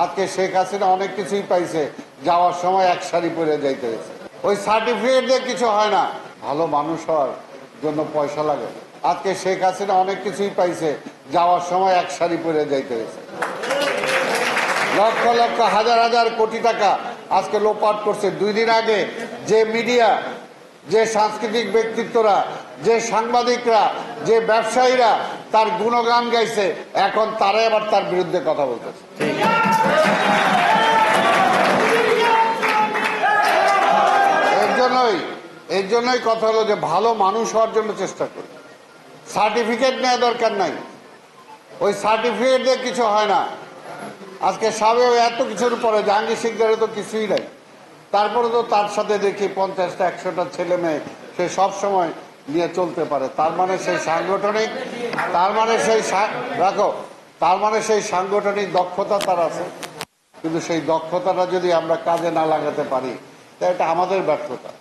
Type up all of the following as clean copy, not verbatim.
আজকে শেখ হাসিনা অনেক কিছুই পাইছে, যাওয়ার সময় এক শাড়ি পরে যাইতে হয়েছে। ওই সার্টিফিকেট দিয়ে কিছু হয় না, ভালো মানুষ হওয়ার জন্য পয়সা লাগে। আজকে শেখ হাসিনা অনেক কিছুই পাইছে, যাওয়ার সময় এক শাড়ি পরে যাইতে হয়েছে। লক্ষ লক্ষ হাজার হাজার কোটি টাকা আজকে লোপাট করছে। 2 দিন আগে যে মিডিয়া, যে সাংস্কৃতিক ব্যক্তিত্বরা, যে সাংবাদিকরা, যে ব্যবসায়ীরা তার গুণগান গাইছে, এখন তারাই আবার তার বিরুদ্ধে কথা বলতেছে। এর জন্যই কথা হলো যে ভালো মানুষ হওয়ার জন্য চেষ্টা করি। সার্টিফিকেট নেওয়া দরকার নাই, ওই সার্টিফিকেট দিয়ে কিছু হয় না। আজকে সাবেক এত কিছুর পরে জাহাঙ্গীর শিকদারের তো কিছুই নাই, তারপরে তো তার সাথে দেখি 50টা 100টা ছেলে মেয়ে সে সব সময় নিয়ে চলতে পারে। তার মানে সেই সাংগঠনিক দক্ষতা তার আছে। কিন্তু সেই দক্ষতাটা যদি আমরা কাজে না লাগাতে পারি, তা এটা আমাদের ব্যর্থতা।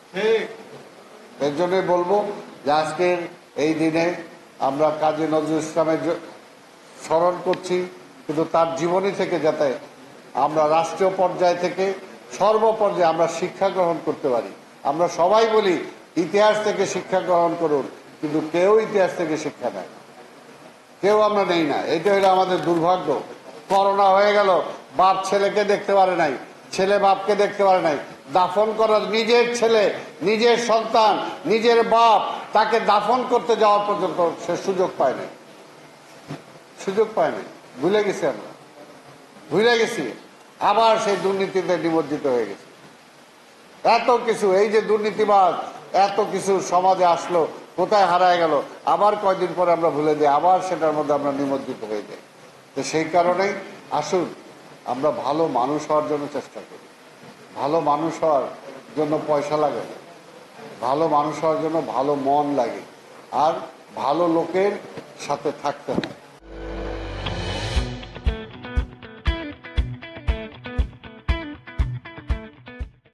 এর জন্যই বলবো যে আজকের এই দিনে আমরা কাজী নজরুল ইসলামের স্মরণ করছি, কিন্তু তার জীবনী থেকে যাতে আমরা রাষ্ট্রীয় পর্যায় থেকে সর্বপর্যায়ে আমরা শিক্ষা গ্রহণ করতে পারি। আমরা সবাই বলি ইতিহাস থেকে শিক্ষা গ্রহণ করুন, কিন্তু কেউ ইতিহাস থেকে শিক্ষা নেয়, কেউ আমরা নেই না। এটা হলো আমাদের দুর্ভাগ্য। করোনা হয়ে গেল, বাপ ছেলেকে দেখতে পারে নাই, ছেলে বাপকে দেখতে পারে নাই। দাফন করার নিজের ছেলে, নিজের সন্তান, নিজের বাপ, তাকে দাফন করতে যাওয়ার পর্যন্ত সে সুযোগ পায় নাই। ভুলে গেছি, আমরা ভুলে গেছি। আবার সেই দুর্নীতিতে নিমজ্জিত হয়ে গেছে। এত কিছু, এই যে দুর্নীতিবাদ, এত কিছু সমাজে আসলো, কোথায় হারায় গেল, আবার কয়দিন পরে আমরা ভুলে যাই, আবার সেটার মধ্যে আমরা নিমজ্জিত হয়ে যাই। তো সেই কারণেই আসুন আমরা ভালো মানুষ হওয়ার জন্য চেষ্টা করি। ভালো মানুষ হওয়ার জন্য পয়সা লাগে না, ভালো মানুষ হওয়ার জন্য ভালো মন লাগে, আর ভালো লোকের সাথে থাকতে হয়।